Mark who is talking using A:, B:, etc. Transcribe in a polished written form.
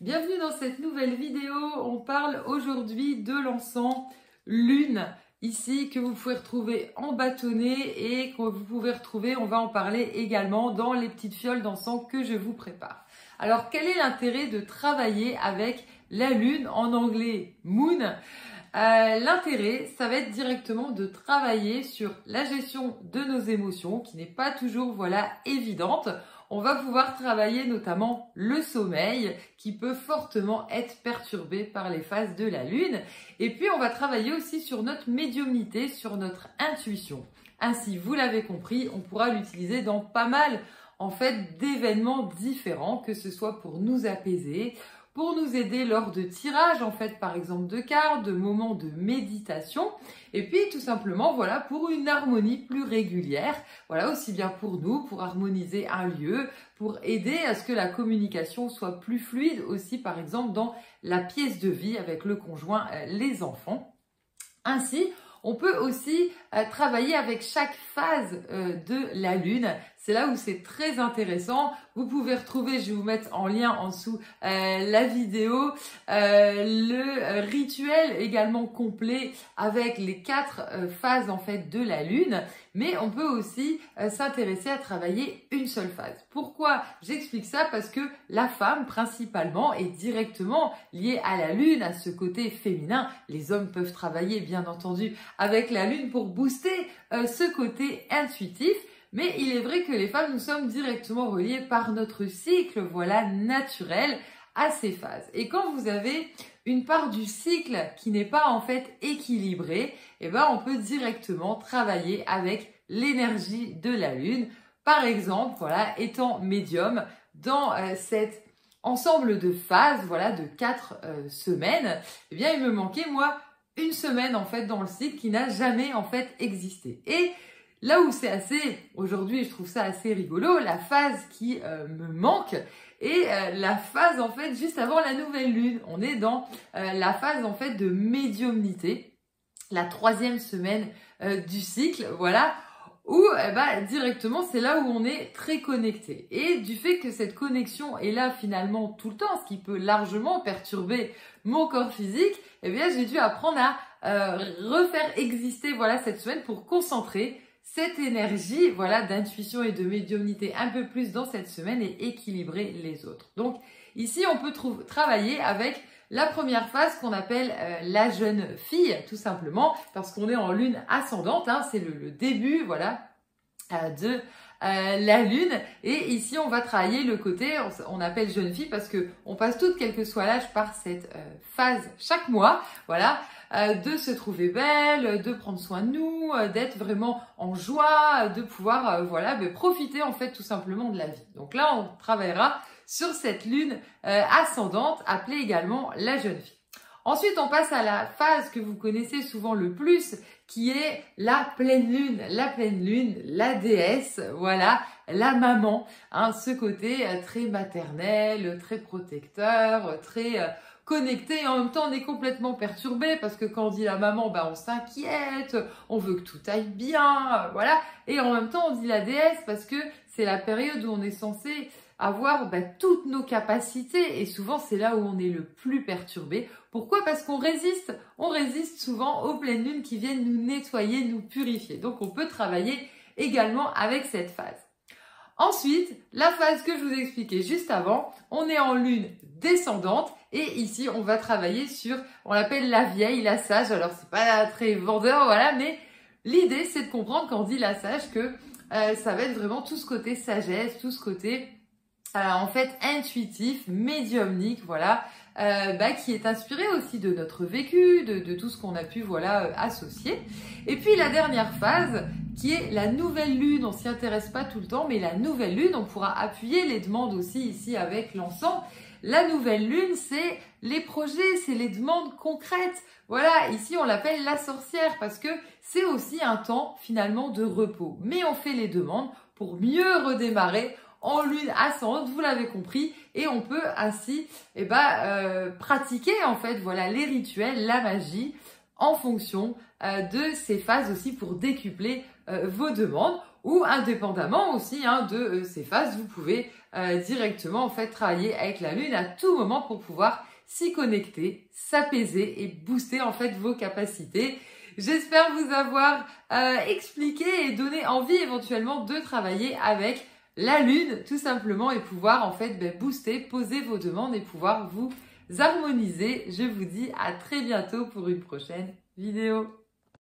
A: Bienvenue dans cette nouvelle vidéo. On parle aujourd'hui de l'encens lune, ici que vous pouvez retrouver en bâtonnet et que vous pouvez retrouver, on va en parler également dans les petites fioles d'encens que je vous prépare. Alors quel est l'intérêt de travailler avec la lune, en anglais moon? L'intérêt, ça va être directement de travailler sur la gestion de nos émotions qui n'est pas toujours évidente. On va pouvoir travailler notamment le sommeil qui peut fortement être perturbé par les phases de la lune. Et puis on va travailler aussi sur notre médiumnité, sur notre intuition. Ainsi, vous l'avez compris, on pourra l'utiliser dans pas mal d'événements différents, que ce soit pour nous apaiser, pour nous aider lors de tirages par exemple de cartes, de moments de méditation, et puis tout simplement pour une harmonie plus régulière, aussi bien pour nous, pour harmoniser un lieu, pour aider à ce que la communication soit plus fluide aussi par exemple dans la pièce de vie avec le conjoint, les enfants. Ainsi, on peut aussi travailler avec chaque phase de la lune. C'est là où c'est très intéressant. Vous pouvez retrouver, je vais vous mettre en lien en dessous la vidéo, le rituel également complet avec les 4 phases de la lune. Mais on peut aussi s'intéresser à travailler une seule phase. Pourquoi j'explique ça? Parce que la femme principalement est directement liée à la lune, à ce côté féminin. Les hommes peuvent travailler bien entendu avec la lune pour booster ce côté intuitif. Mais il est vrai que les femmes, nous sommes directement reliées par notre cycle, naturel à ces phases. Et quand vous avez une part du cycle qui n'est pas équilibrée, on peut directement travailler avec l'énergie de la lune. Par exemple, étant médium dans cet ensemble de phases, de 4 semaines, il me manquait moi une semaine dans le cycle qui n'a jamais existé. Et là où c'est aujourd'hui je trouve ça assez rigolo, la phase qui me manque est la phase juste avant la nouvelle lune. On est dans la phase de médiumnité, la 3e semaine du cycle, où directement c'est là où on est très connecté. Et du fait que cette connexion est là finalement tout le temps, ce qui peut largement perturber mon corps physique, j'ai dû apprendre à refaire exister cette semaine pour concentrer cette énergie d'intuition et de médiumnité un peu plus dans cette semaine et équilibrer les autres. Donc ici on peut travailler avec la première phase qu'on appelle la jeune fille, tout simplement parce qu'on est en lune ascendante, c'est le début de la lune. Et ici on va travailler le côté, on appelle jeune fille parce que on passe toutes, quel que soit l'âge, par cette phase chaque mois, de se trouver belle, de prendre soin de nous, d'être vraiment en joie, de pouvoir profiter tout simplement de la vie. Donc là on travaillera sur cette lune ascendante, appelée également la jeune fille. Ensuite, on passe à la phase que vous connaissez souvent le plus, qui est la pleine lune. La pleine lune, la déesse, la maman. Ce côté très maternel, très protecteur, très connecté. Et en même temps, on est complètement perturbé parce que quand on dit la maman, on s'inquiète, on veut que tout aille bien, Et en même temps, on dit la déesse parce que c'est la période où on est censé avoir toutes nos capacités, et souvent c'est là où on est le plus perturbé. Pourquoi? Parce qu'on résiste. On résiste souvent aux pleines lunes qui viennent nous nettoyer, nous purifier. Donc on peut travailler également avec cette phase. Ensuite, la phase que je vous expliquais juste avant, on est en lune descendante et ici on va travailler sur, on l'appelle la vieille, la sage. Alors c'est pas très vendeur, mais l'idée c'est de comprendre quand on dit la sage que ça va être vraiment tout ce côté sagesse, tout ce côté intuitif, médiumnique, qui est inspiré aussi de notre vécu, de tout ce qu'on a pu associer. Et puis la dernière phase qui est la nouvelle lune, on s'y intéresse pas tout le temps, mais la nouvelle lune, on pourra appuyer les demandes aussi ici avec l'encens. La nouvelle lune, c'est les projets, c'est les demandes concrètes. Ici on l'appelle la sorcière parce que c'est aussi un temps finalement de repos. Mais on fait les demandes pour mieux redémarrer en lune ascendante, vous l'avez compris, et on peut ainsi pratiquer les rituels, la magie en fonction de ces phases aussi pour décupler vos demandes, ou indépendamment aussi de ces phases, vous pouvez directement en fait travailler avec la lune à tout moment pour pouvoir s'y connecter, s'apaiser et booster en fait vos capacités. J'espère vous avoir expliqué et donné envie éventuellement de travailler avec la lune tout simplement et pouvoir en fait booster, poser vos demandes et pouvoir vous harmoniser. Je vous dis à très bientôt pour une prochaine vidéo.